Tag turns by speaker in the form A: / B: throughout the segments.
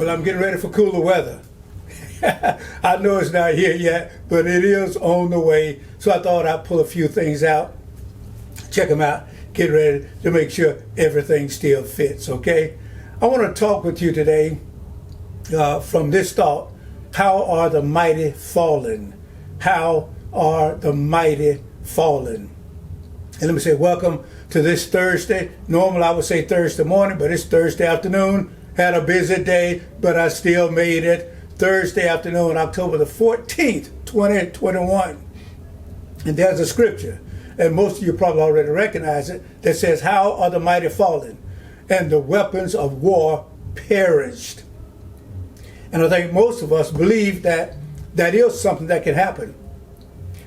A: Well, I'm getting ready for cooler weather. I know it's not here yet, but it is on the way. So I thought I'd pull a few things out, check them out, get ready to make sure everything still fits, okay? I want to talk with you today from this thought: how are the mighty fallen? How are the mighty fallen? And let me say welcome to this Thursday. Normally I would say Thursday morning, but it's Thursday afternoon. Had a busy day, but I still made it. Thursday afternoon, October the 14th, 2021. And there's a scripture, and most of you probably already recognize it, that says, how are the mighty fallen, and the weapons of war perished. And I think most of us believe that that is something that can happen,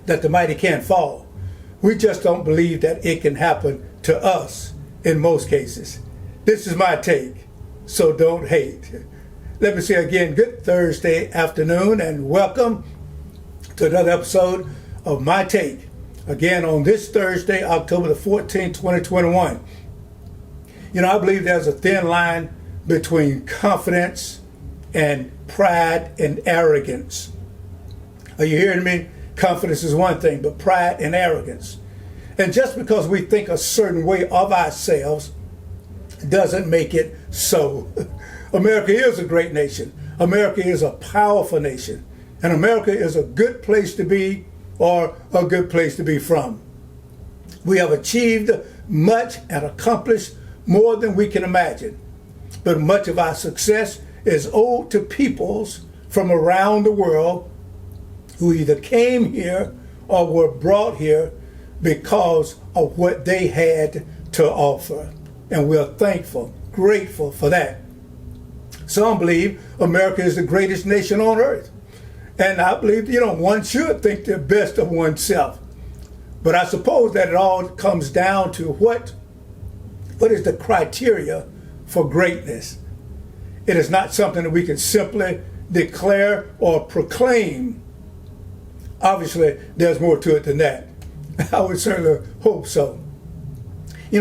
A: that the mighty can fall. We just don't believe that it can happen to us in most cases. This is my take, so don't hate. Let me say again, good Thursday afternoon, and welcome to another episode of My Take. Again, on this Thursday, October the 14th, 2021. You know, I believe there's a thin line between confidence and pride and arrogance. Are you hearing me? Confidence is one thing, but pride and arrogance. And just because we think a certain way of ourselves doesn't make it so. America is a great nation. America is a powerful nation. And America is a good place to be, or a good place to be from. We have achieved much and accomplished more than we can imagine. But much of our success is owed to peoples from around the world who either came here or were brought here because of what they had to offer. And we're thankful, grateful for that. Some believe America is the greatest nation on earth. And I believe, one should think the best of oneself. But I suppose that it all comes down to what is the criteria for greatness. It is not something that we can simply declare or proclaim. Obviously, there's more to it than that. I would certainly hope so.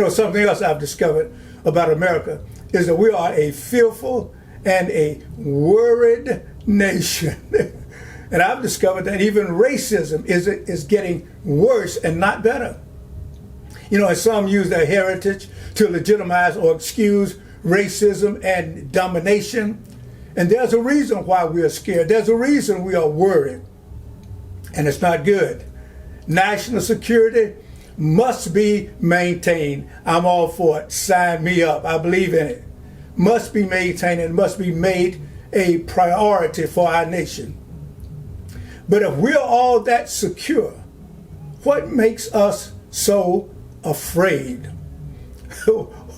A: Something else I've discovered about America is that we are a fearful and a worried nation. And I've discovered that even racism is getting worse and not better. And some use their heritage to legitimize or excuse racism and domination. And there's a reason why we are scared. There's a reason we are worried. And it's not good. National security must be maintained. I'm all for it. Sign me up. I believe in it. Must be maintained and must be made a priority for our nation. But if we're all that secure, what makes us so afraid?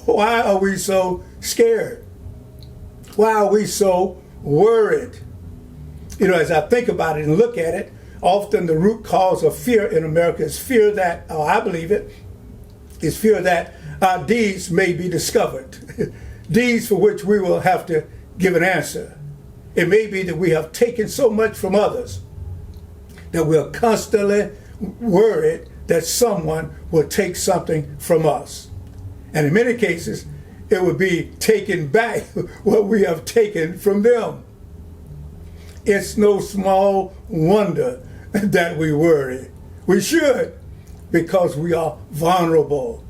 A: Why are we so scared? Why are we so worried? As I think about it and look at it, often the root cause of fear in America is fear that, I believe it, is fear that our deeds may be discovered. Deeds for which we will have to give an answer. It may be that we have taken so much from others that we're constantly worried that someone will take something from us. And in many cases, it would be taking back what we have taken from them. It's no small wonder that we worry. We should, because we are vulnerable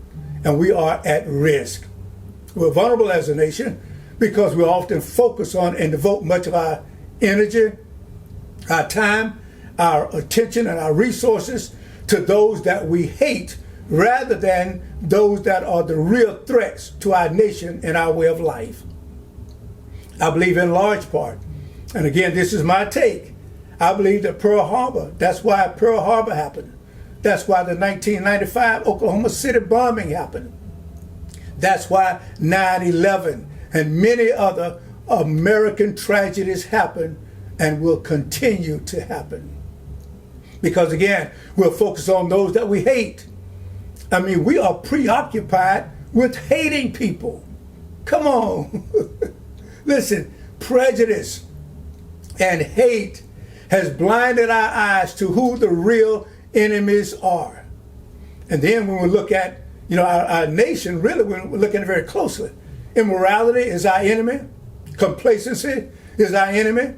A: and we are at risk. We're vulnerable as a nation because we often focus on and devote much of our energy, our time, our attention, and our resources to those that we hate rather than those that are the real threats to our nation and our way of life. I believe in large part, and again, this is my take, I believe that Pearl Harbor, that's why Pearl Harbor happened. That's why the 1995 Oklahoma City bombing happened. That's why 9/11 and many other American tragedies happened and will continue to happen. Because again, we'll focus on those that we hate. I mean, we are preoccupied with hating people. Come on. Listen, prejudice and hate has blinded our eyes to who the real enemies are. And then when we look at, our nation, really, we're looking at it very closely. Immorality is our enemy. Complacency is our enemy.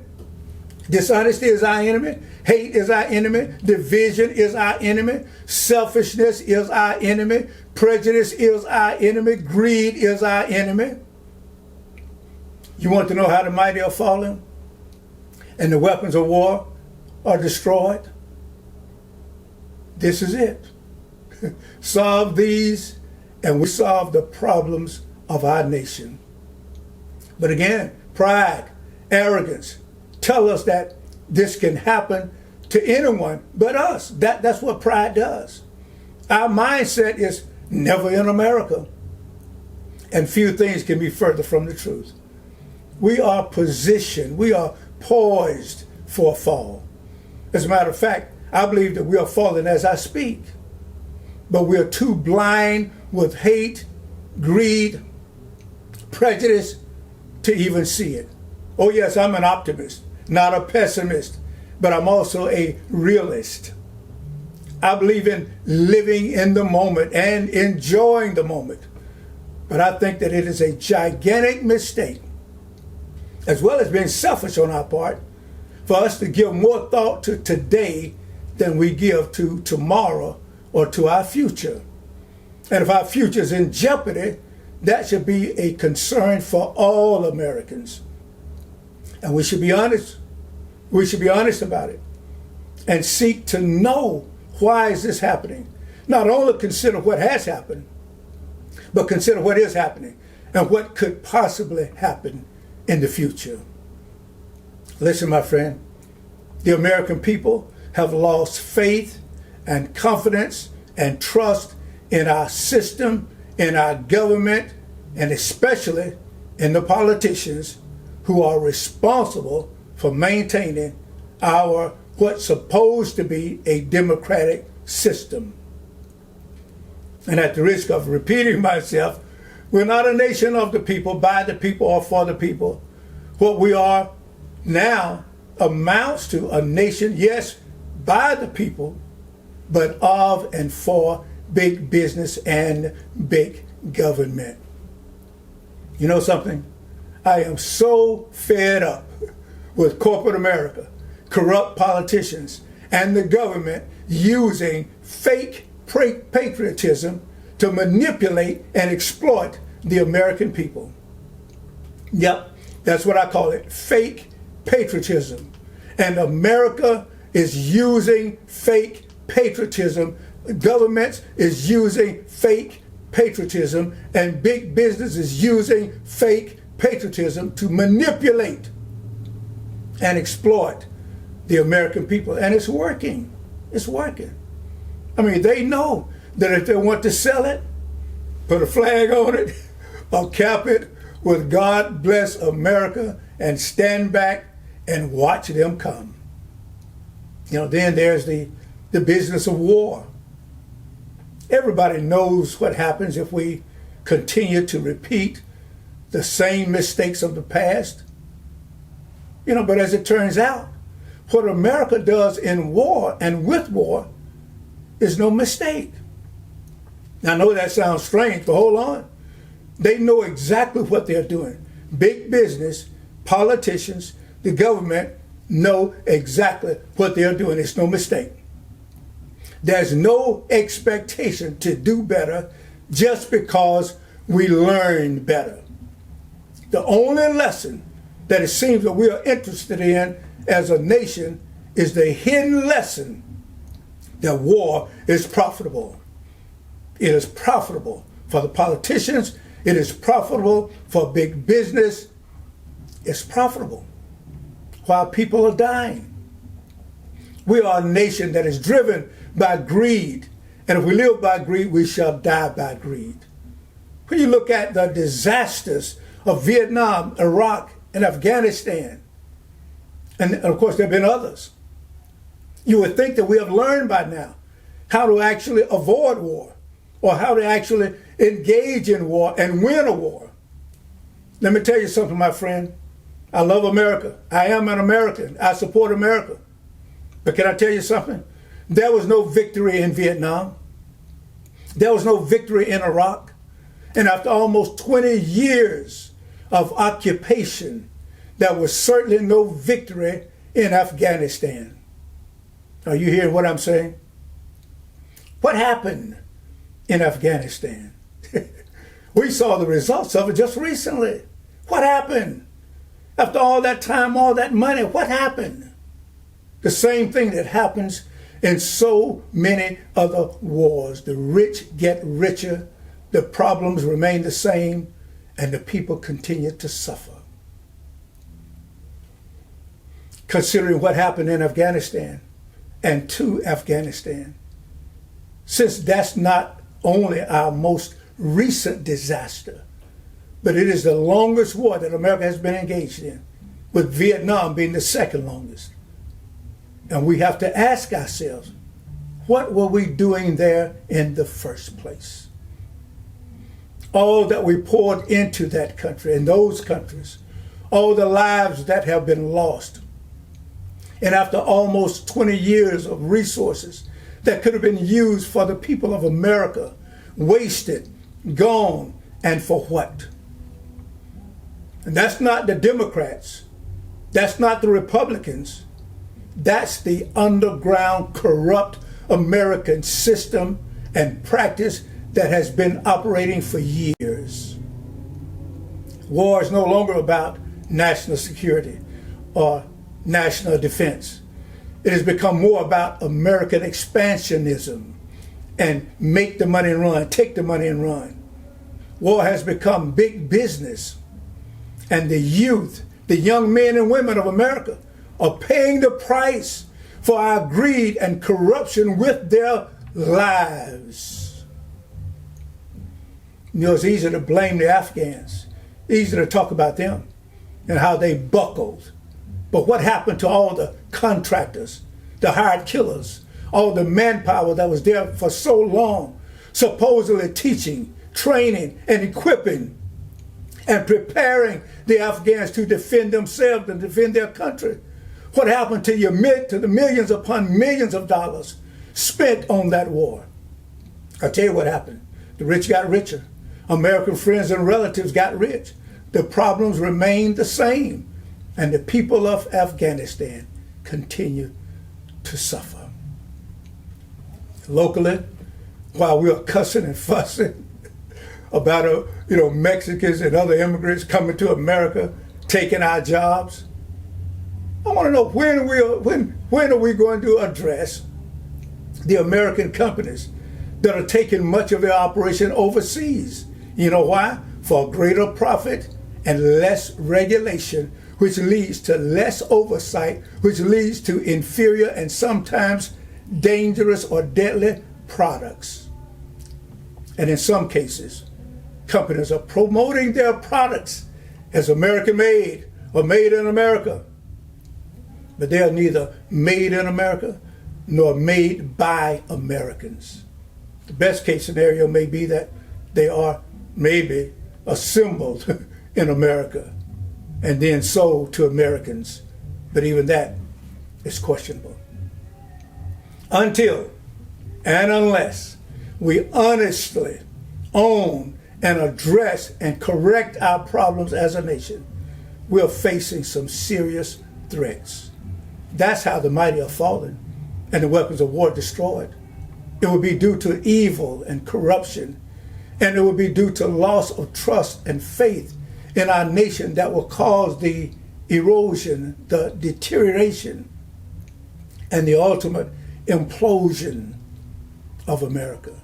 A: Dishonesty is our enemy. Hate is our enemy. Division is our enemy. Selfishness is our enemy. Prejudice is our enemy. Greed is our enemy. You want to know how the mighty are fallen and the weapons of war are destroyed? This is it. Solve these and we solve the problems of our nation. But again, pride, arrogance, tell us that this can happen to anyone but us. That's what pride does. Our mindset is never in America. And few things can be further from the truth. We are positioned, we are poised for a fall. As a matter of fact, I believe that we are falling as I speak. But we are too blind with hate, greed, prejudice to even see it. Oh yes, I'm an optimist, not a pessimist, but I'm also a realist. I believe in living in the moment and enjoying the moment. But I think that it is a gigantic mistake, as well as being selfish on our part, for us to give more thought to today than we give to tomorrow or to our future. And if our future is in jeopardy, that should be a concern for all Americans. And we should be honest. We should be honest about it and seek to know, why is this happening? Not only consider what has happened, but consider what is happening and what could possibly happen in the future. Listen, my friend, the American people have lost faith and confidence and trust in our system, in our government, and especially in the politicians who are responsible for maintaining our what's supposed to be a democratic system. And at the risk of repeating myself, we're not a nation of the people, by the people, or for the people. What we are now amounts to a nation, yes, by the people, but of and for big business and big government. You know something? I am so fed up with corporate America, corrupt politicians, and the government using fake patriotism to manipulate and exploit the American people. Yep, that's what I call it, fake patriotism. And America is using fake patriotism. Governments is using fake patriotism, and big business is using fake patriotism to manipulate and exploit the American people. And it's working. It's working. I mean, they know that if they want to sell it, put a flag on it or cap it with God bless America and stand back and watch them come. You know, then there's the business of war. Everybody knows what happens if we continue to repeat the same mistakes of the past. You know, but as it turns out, what America does in war and with war is no mistake. Now, I know that sounds strange, but hold on. They know exactly what they're doing. Big business, politicians, the government know exactly what they're doing. It's no mistake. There's no expectation to do better just because we learn better. The only lesson that it seems that we are interested in as a nation is the hidden lesson that war is profitable. It is profitable for the politicians. It is profitable for big business. It's profitable while people are dying. We are a nation that is driven by greed. And if we live by greed, we shall die by greed. When you look at the disasters of Vietnam, Iraq, and Afghanistan, and of course there have been others, you would think that we have learned by now how to actually avoid war or how to actually engage in war and win a war. Let me tell you something, my friend. I love America. I am an American. I support America. But can I tell you something? There was no victory in Vietnam. There was no victory in Iraq. And after almost 20 years of occupation, there was certainly no victory in Afghanistan. Are you hearing what I'm saying? What happened in Afghanistan? We saw the results of it just recently. What happened? After all that time, all that money, what happened? The same thing that happens in so many other wars. The rich get richer, the problems remain the same, and the people continue to suffer. Considering what happened in Afghanistan and to Afghanistan, since that's not only our most recent disaster, but it is the longest war that America has been engaged in, with Vietnam being the second longest. And we have to ask ourselves, what were we doing there in the first place? All that we poured into that country and those countries, all the lives that have been lost. And after almost 20 years of resources that could have been used for the people of America, wasted, gone, and for what? And that's not the Democrats. That's not the Republicans. That's the underground, corrupt American system and practice that has been operating for years. War is no longer about national security or national defense. It has become more about American expansionism and make the money and run, take the money and run. War has become big business, and the youth, the young men and women of America, are paying the price for our greed and corruption with their lives. You know, it's easy to blame the Afghans, easy to talk about them and how they buckled. But what happened to all the contractors, the hired killers, all the manpower that was there for so long, supposedly teaching, training, and equipping, and preparing the Afghans to defend themselves and defend their country? What happened to the millions upon millions of dollars spent on that war? I'll tell you what happened. The rich got richer. American friends and relatives got rich. The problems remained the same. And the people of Afghanistan continue to suffer. Locally, while we are cussing and fussing about Mexicans and other immigrants coming to America, taking our jobs, I want to know when are we going to address the American companies that are taking much of their operation overseas? You know why? For greater profit and less regulation, which leads to less oversight, which leads to inferior and sometimes dangerous or deadly products. And in some cases, companies are promoting their products as American made or made in America. But they are neither made in America nor made by Americans. The best case scenario may be that they are maybe assembled in America and then sold to Americans. But even that is questionable. Until and unless we honestly own and address and correct our problems as a nation, we're facing some serious threats. That's how the mighty are fallen and the weapons of war destroyed. It would be due to evil and corruption, and it would be due to loss of trust and faith in our nation that will cause the erosion, the deterioration, and the ultimate implosion of America.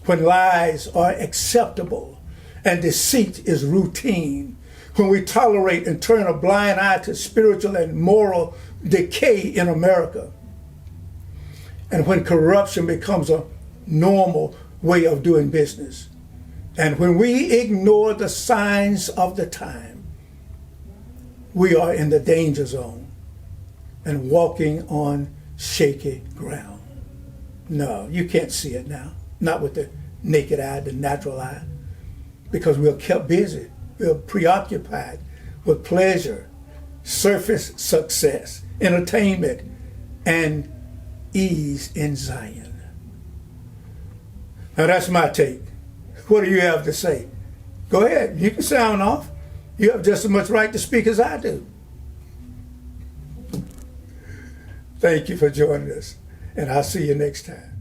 A: When lies are acceptable and deceit is routine, when we tolerate and turn a blind eye to spiritual and moral decay in America, and when corruption becomes a normal way of doing business, and when we ignore the signs of the time, we are in the danger zone and walking on shaky ground. No, you can't see it now, not with the naked eye, the natural eye, because we're kept busy. We're preoccupied with pleasure, surface success, entertainment, and ease in Zion. Now that's my take. What do you have to say? Go ahead. You can sound off. You have just as much right to speak as I do. Thank you for joining us, and I'll see you next time.